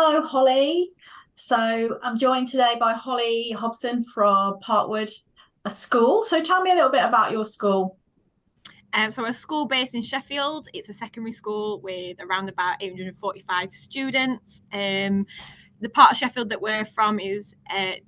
Hello, Holly. So I'm joined today by Hollie Hobson from Parkwood, a school. So tell me a little bit about your school. So a school based in Sheffield. It's a secondary school with around about 845 students. The part of Sheffield that we're from is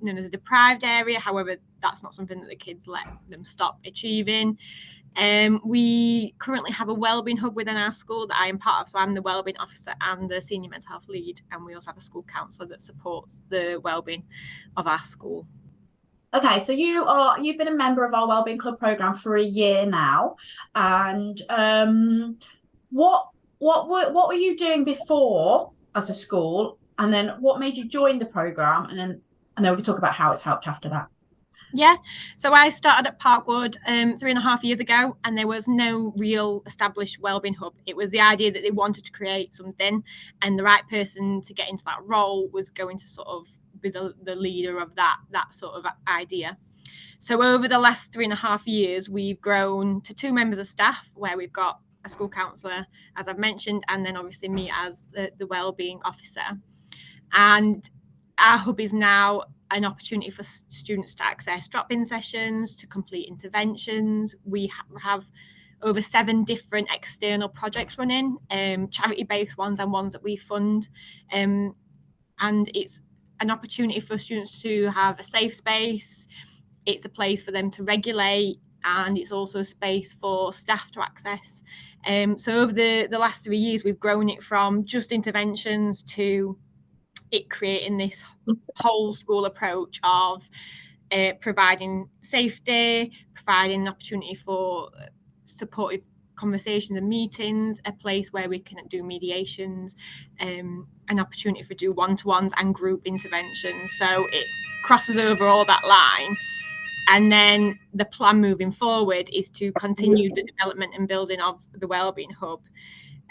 known as a deprived area. However, that's not something that the kids let them stop achieving. We currently have a wellbeing hub within our school that I am part of. So I'm the wellbeing officer and the senior mental health lead, and we also have a school counsellor that supports the wellbeing of our school. Okay, so you've been a member of our Wellbeing Club program for a year now, and what what were you doing before as a school, and then what made you join the program, and then we can talk about how it's helped after that. Yeah, so I started at Parkwood 3.5 years ago, and there was no real established wellbeing hub. It was the idea that they wanted to create something, and the right person to get into that role was going to sort of be the leader of that sort of idea. So over the last 3.5 years, we've grown to 2 members of staff, where we've got a school counsellor, as I've mentioned, and then obviously me as the wellbeing officer. And our hub is now an opportunity for students to access drop-in sessions, to complete interventions. We have over 7 different external projects running, charity-based ones and ones that we fund. And it's an opportunity for students to have a safe space. It's a place for them to regulate, and it's also a space for staff to access. So over the last 3 years, we've grown it from just interventions to it creating this whole school approach of providing safety, providing an opportunity for supportive conversations and meetings, a place where we can do mediations, an opportunity for do one-to-ones and group interventions. So it crosses over all that line. And then the plan moving forward is to continue the development and building of the Wellbeing Hub.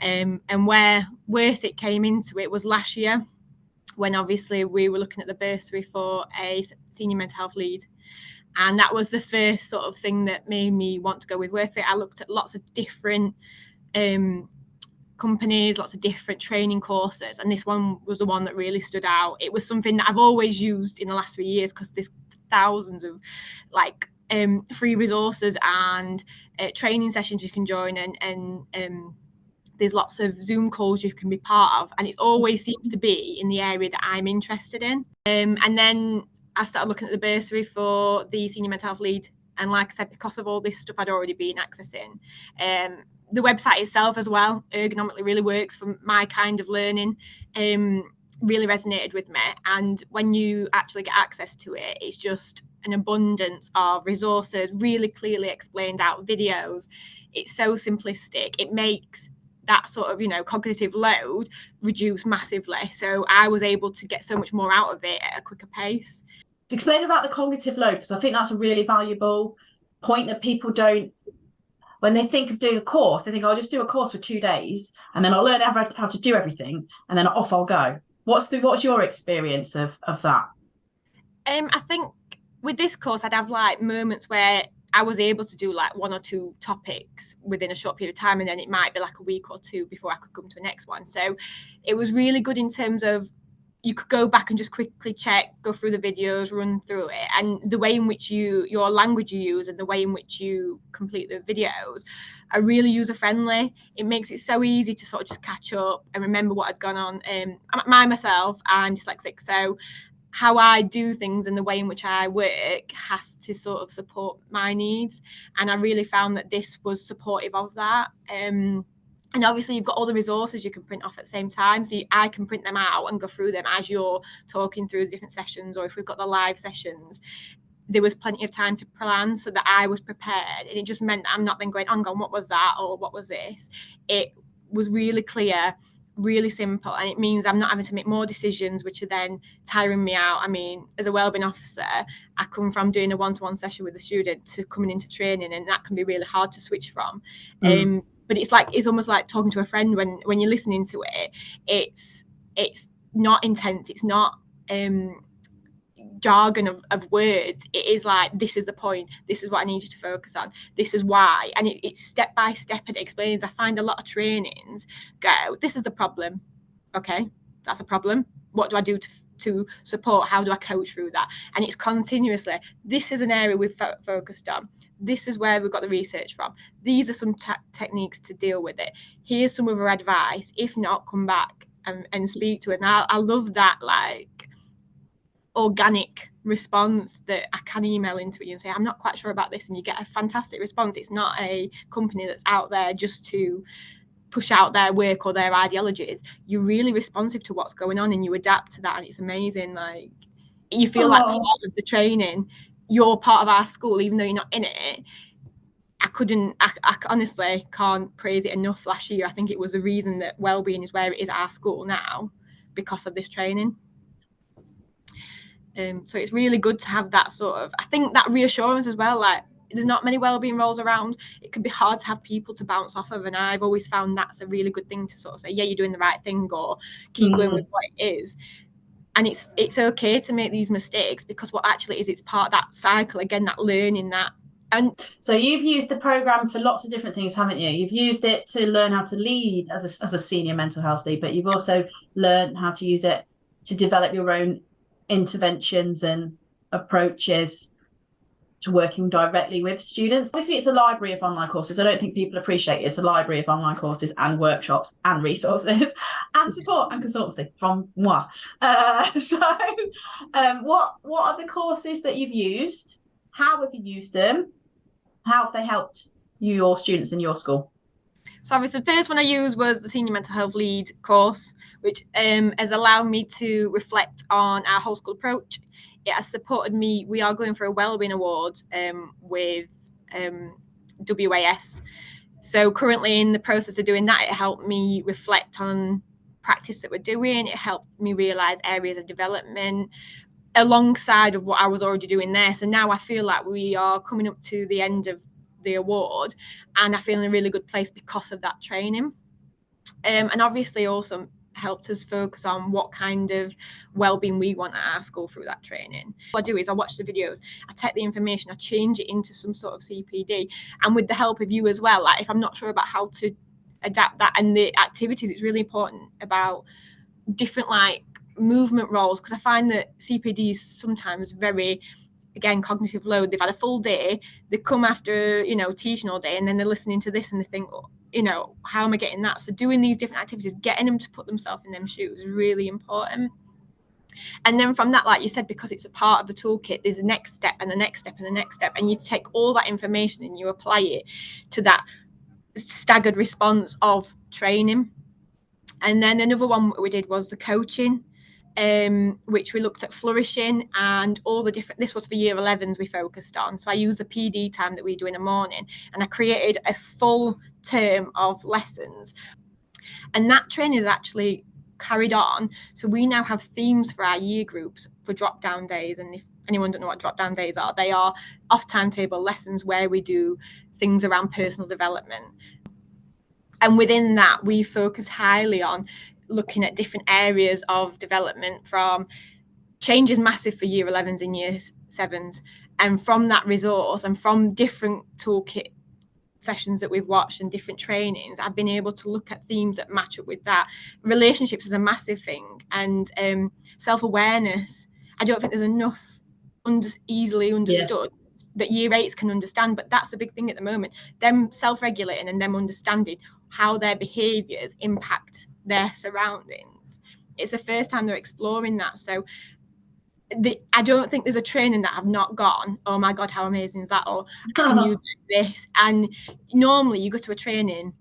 And where Worth It came into it was last year, when obviously we were looking at the bursary for a senior mental health lead. And that was the first sort of thing that made me want to go with Worth It. I looked at lots of different companies, lots of different training courses, and this one was the one that really stood out. It was something that I've always used in the last 3 years, because there's thousands of free resources and training sessions you can join, and there's lots of Zoom calls you can be part of, and it always seems to be in the area that I'm interested in. And then I started looking at the bursary for the senior mental health lead, and like I said, because of all this stuff I'd already been accessing, the website itself as well ergonomically really works for my kind of learning, really resonated with me. And when you actually get access to it, it's just an abundance of resources, really clearly explained out videos. It's so simplistic. It makes that sort of, cognitive load reduce massively. So I was able to get so much more out of it at a quicker pace. Explain about the cognitive load, because I think that's a really valuable point that people don't, when they think of doing a course, they think, I'll just do a course for 2 days and then I'll learn how to do everything and then off I'll go. What's your experience of that? I think with this course, I'd have moments where I was able to do 1 or 2 topics within a short period of time, and then it might be a week or 2 before I could come to the next one. So it was really good in terms of you could go back and just quickly check, go through the videos, run through it, and the way in which your language you use and the way in which you complete the videos are really user friendly. It makes it so easy to sort of just catch up and remember what had gone on. Myself, I'm dyslexic, so how I do things and the way in which I work has to sort of support my needs. And I really found that this was supportive of that. And obviously you've got all the resources you can print off at the same time. So I can print them out and go through them as you're talking through the different sessions, or if we've got the live sessions, there was plenty of time to plan so that I was prepared. And it just meant that I'm not then going, hang on, what was that? Or what was this? It was really clear, really simple, and it means I'm not having to make more decisions which are then tiring me out. I mean, as a wellbeing officer, I come from doing a one-to-one session with a student to coming into training, and that can be really hard to switch from. But it's almost like talking to a friend when you're listening to it. It's not intense, it's not jargon of words. It is this is the point, this is what I need you to focus on, this is why, and it's step by step, and it explains. I find a lot of trainings go, this is a problem, okay, that's a problem, what do I do to support? How do I coach through that? And it's continuously, this is an area we've focused on. This is where we've got the research from. These are some techniques to deal with it. Here's some of our advice. If not, come back and speak to us. And I love that, like, organic response that I can email into you and say, I'm not quite sure about this, and you get a fantastic response. It's not a company that's out there just to push out their work or their ideologies. You're really responsive to what's going on and you adapt to that, and it's amazing. Like, you feel like part of the training, you're part of our school even though you're not in it. I honestly can't praise it enough. Last year, I think it was the reason that wellbeing is where it is at our school now, because of this training. So it's really good to have that sort of, I think, that reassurance as well. Like, there's not many wellbeing roles around. It can be hard to have people to bounce off of, and I've always found that's a really good thing to sort of say, yeah, you're doing the right thing, or keep going with what it is. And it's okay to make these mistakes, because what actually is, it's part of that cycle again, that learning that. And so you've used the program for lots of different things, haven't you? You've used it to learn how to lead as a senior mental health lead, but you've also learned how to use it to develop your own interventions and approaches to working directly with students. Obviously, it's a library of online courses. I don't think people appreciate it. It's a library of online courses and workshops and resources and support and consultancy from moi. What are the courses that you've used? How have you used them? How have they helped your students in your school? So obviously the first one I used was the Senior Mental Health Lead course, which has allowed me to reflect on our whole school approach. It has supported me. We are going for a Wellbeing Award with WAS. So currently in the process of doing that, it helped me reflect on practice that we're doing. It helped me realise areas of development alongside of what I was already doing there. So now I feel like we are coming up to the end of the award, and I feel in a really good place because of that training. And obviously also helped us focus on what kind of wellbeing we want at our school through that training. What I do is I watch the videos, I take the information, I change it into some sort of CPD, and with the help of you as well, like if I'm not sure about how to adapt that and the activities, it's really important about different like movement roles, because I find that CPD is sometimes very, again, cognitive load. They've had a full day, they come after, teaching all day, and then they're listening to this and they think, how am I getting that? So doing these different activities, getting them to put themselves in them shoes is really important. And then from that, like you said, because it's a part of the toolkit, there's the next step and the next step and the next step, and you take all that information and you apply it to that staggered response of training. And then another one we did was the coaching, which we looked at flourishing and all the different, this was for year 11s we focused on. So I used the PD time that we do in the morning, and I created a full term of lessons. And that training is actually carried on. So we now have themes for our year groups for drop down days. And if anyone don't know what drop down days are, they are off timetable lessons where we do things around personal development. And within that, we focus highly on looking at different areas of development. From change is massive for year 11s and year 7s. And from that resource and from different toolkit sessions that we've watched and different trainings, I've been able to look at themes that match up with that. Relationships is a massive thing, and self-awareness. I don't think there's enough easily understood that year 8s can understand, but that's a big thing at the moment. Them self-regulating and them understanding how their behaviours impact their surroundings. It's the first time they're exploring that. So I don't think there's a training that I've not gone, oh my God, how amazing is that? Or I can use this. And normally you go to a training,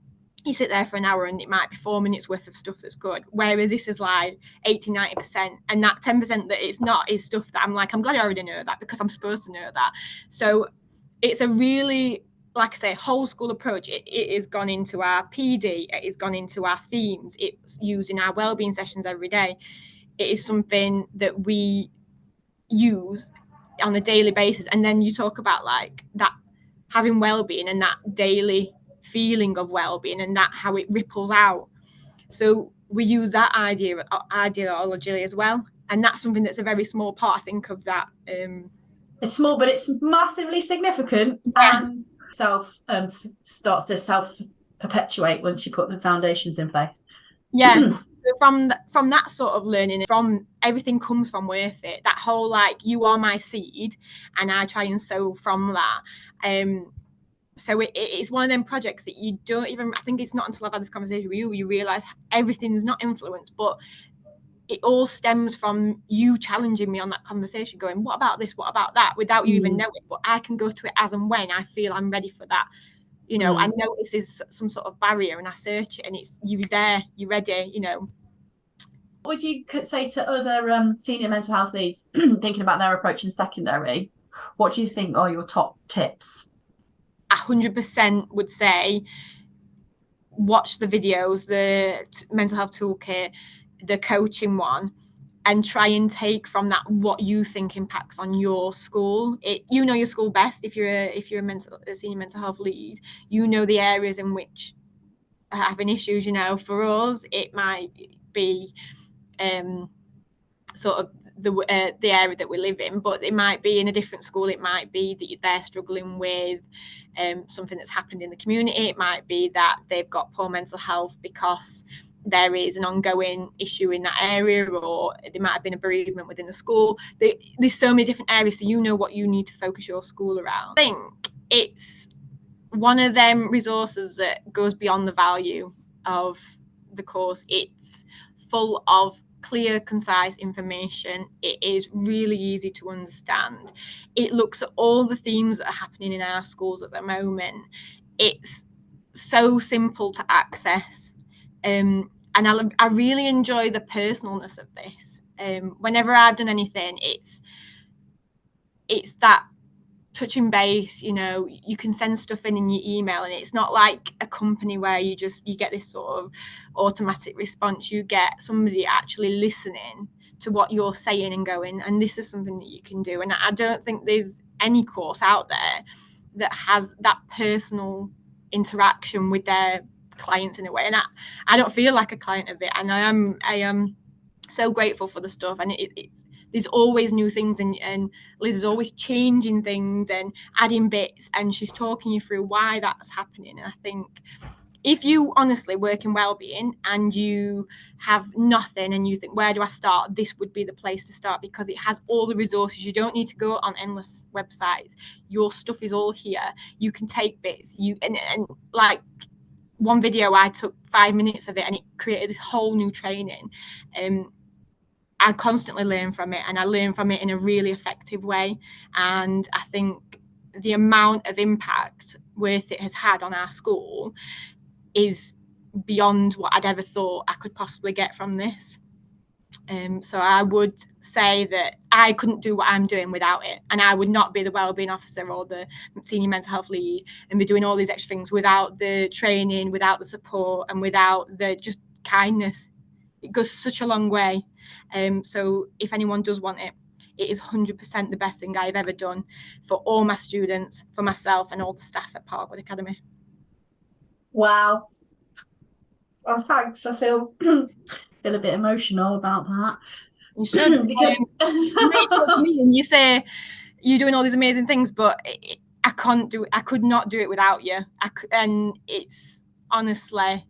you sit there for an hour and it might be 4 minutes worth of stuff that's good. Whereas this is like 80, 90%. And that 10% that it's not is stuff that I'm like, I'm glad I already know that because I'm supposed to know that. So it's a really, like I say, whole school approach. It has gone into our PD, it has gone into our themes, it's used in our wellbeing sessions every day. It is something that we use on a daily basis. And then you talk about like that having well-being and that daily feeling of well-being and that how it ripples out. So we use that ideology as well, and that's something that's a very small part, I think, of that. It's small, but it's massively significant. And starts to self perpetuate once you put the foundations in place. Yeah. from that sort of learning, from everything comes from Worth It. That whole like, you are my seed, and I try and sow from that. So it's one of them projects that you don't even, I think it's not until I've had this conversation with you realise everything's not influenced, but it all stems from you challenging me on that conversation, going, what about this, what about that, without you even knowing. But I can go to it as and when I feel I'm ready for that. You know, I notice there's some sort of barrier and I search it, and it's, you're there, you're ready, you know. What would you say to other senior mental health leads thinking about their approach in secondary? What do you think are your top tips? 100% would say watch the videos, the mental health toolkit, the coaching one, and try and take from that what you think impacts on your school. You know your school best. If you're a senior mental health lead, you know the areas in which are having issues. You know, for us, it might be sort of the area that we live in, but it might be in a different school. It might be that they're struggling with something that's happened in the community. It might be that they've got poor mental health because there is an ongoing issue in that area, or there might have been a bereavement within the school. There's so many different areas, so you know what you need to focus your school around. I think it's one of them resources that goes beyond the value of the course. It's full of clear, concise information. It is really easy to understand. It looks at all the themes that are happening in our schools at the moment. It's so simple to access. And I really enjoy the personalness of this. Whenever I've done anything, it's that touching base. You know, you can send stuff in your email, and it's not like a company where you get this sort of automatic response. You get somebody actually listening to what you're saying and going, and this is something that you can do. And I don't think there's any course out there that has that personal interaction with their clients in a way. And I don't feel like a client of it, and I am so grateful for the stuff. And it's there's always new things, and Liz is always changing things and adding bits, and she's talking you through why that's happening. And I think if you honestly work in wellbeing and you have nothing and you think, where do I start? This would be the place to start, because it has all the resources. You don't need to go on endless websites. Your stuff is all here. You can take bits. And like one video, I took 5 minutes of it, and it created this whole new training. I constantly learn from it, and I learn from it in a really effective way. And I think the amount of impact Worth It has had on our school is beyond what I'd ever thought I could possibly get from this. So I would say that I couldn't do what I'm doing without it, and I would not be the wellbeing officer or the senior mental health lead and be doing all these extra things without the training, without the support, and without the just kindness. It goes such a long way. So if anyone does want it, it is 100% the best thing I've ever done for all my students, for myself, and all the staff at Parkwood Academy. Wow. Well, thanks. I feel a bit emotional about that. You should. Because you reach out to me and you say you're doing all these amazing things, but I could not do it without you. And it's honestly,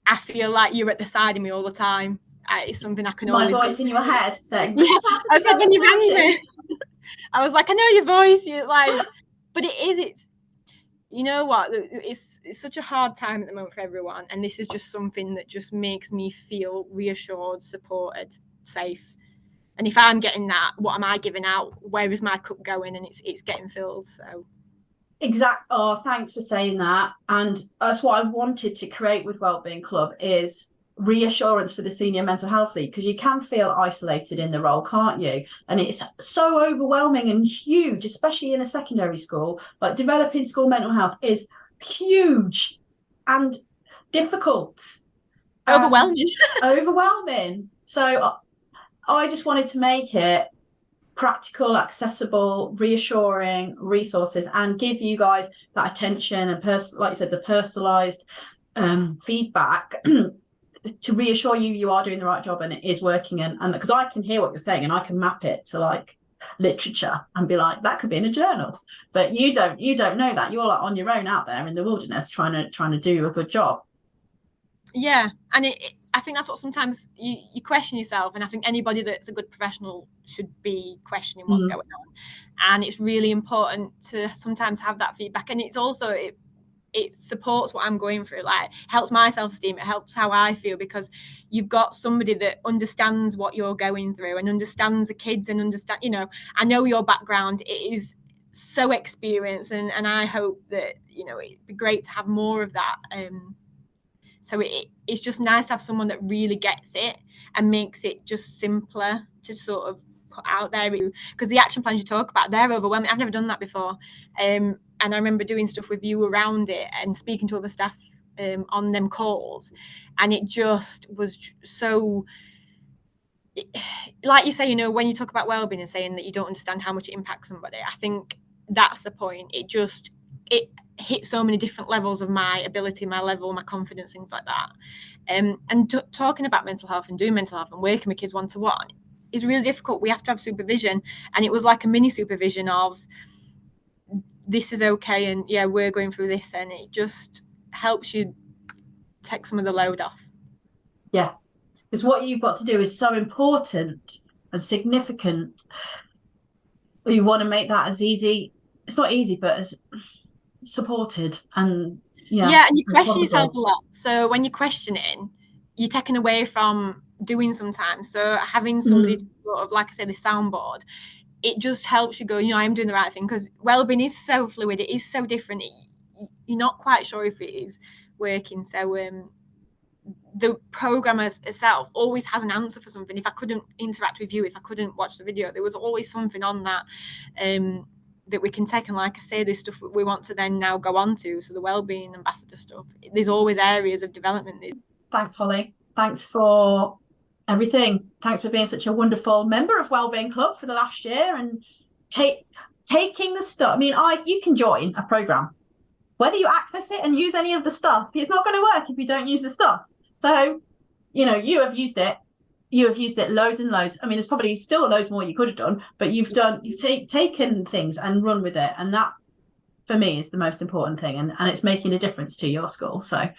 I feel like you're at the side of me all the time. It's something I can always. My voice in your head saying, "Yes." I was like, when you rang me, I was like, I know your voice. You're like, but it's. You know what? It's such a hard time at the moment for everyone, and this is just something that just makes me feel reassured, supported, safe. And if I'm getting that, what am I giving out? Where is my cup going? And it's getting filled. So. Exactly. Oh, thanks for saying that. And that's what I wanted to create with Wellbeing Club, is reassurance for the senior mental health lead, because you can feel isolated in the role, can't you? And it's so overwhelming and huge, especially in a secondary school. Like, developing school mental health is huge and difficult. Overwhelming. So I just wanted to make it practical, accessible, reassuring resources, and give you guys that attention and like you said, the personalized feedback to reassure you are doing the right job and it is working. And because I can hear what you're saying and I can map it to like literature and be like, that could be in a journal, but you don't know that. You're like on your own out there in the wilderness trying to do a good job. Yeah, and I think that's what sometimes you question yourself, and I think anybody that's a good professional should be questioning what's going on. And it's really important to sometimes have that feedback, and it's also it supports what I'm going through, like helps my self-esteem, it helps how I feel, because you've got somebody that understands what you're going through and understands the kids and understand, you know, I know your background is so experienced, and I hope that, you know, it'd be great to have more of that. So it's just nice to have someone that really gets it and makes it just simpler to sort of put out there, because the action plans you talk about, they're overwhelming. I've never done that before. And I remember doing stuff with you around it and speaking to other staff on them calls, and it just was so, like you say, you know, when you talk about wellbeing and saying that you don't understand how much it impacts somebody, I think that's the point. It hit so many different levels of my ability, my level, my confidence, things like that. And talking about mental health and doing mental health and working with kids one-to-one is really difficult. We have to have supervision, and it was like a mini supervision of, this is okay, and yeah, we're going through this, and it just helps you take some of the load off. Yeah, because what you've got to do is so important and significant. You want to make that as easy, it's not easy, but as supported, and and you question yourself a lot. So when you're questioning, you're taken away from doing sometimes. So having somebody to sort of, like I said, the soundboard, it just helps you go, you know, I'm doing the right thing, because wellbeing is so fluid, it is so different. You're not quite sure if it is working. So the program itself always has an answer for something. If I couldn't interact with you, if I couldn't watch the video, there was always something on that that we can take. And like I say, this stuff we want to then now go on to, so the wellbeing ambassador stuff, there's always areas of development. Thanks, Hollie. Thanks for everything. Thanks for being such a wonderful member of Wellbeing Club for the last year, and taking the stuff. I mean, you can join a program, whether you access it and use any of the stuff, it's not going to work if you don't use the stuff. So, you know, you have used it loads and loads. I mean, there's probably still loads more you could have done, but you've taken things and run with it, and that for me is the most important thing, and it's making a difference to your school. So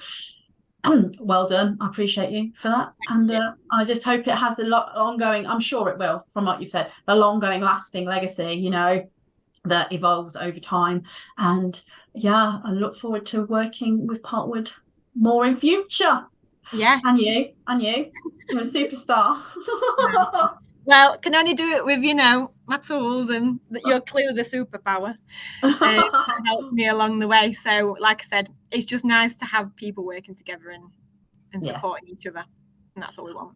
well done. I appreciate you for that. And I just hope it has a lot ongoing, I'm sure it will, from what you've said, a long going lasting legacy, you know, that evolves over time. And yeah, I look forward to working with Parkwood more in future. Yeah. And you you're a superstar. Well, can only do it with, you know, my tools, and you're clearly the superpower. That helps me along the way. So like I said, it's just nice to have people working together and supporting each other, and that's all we want.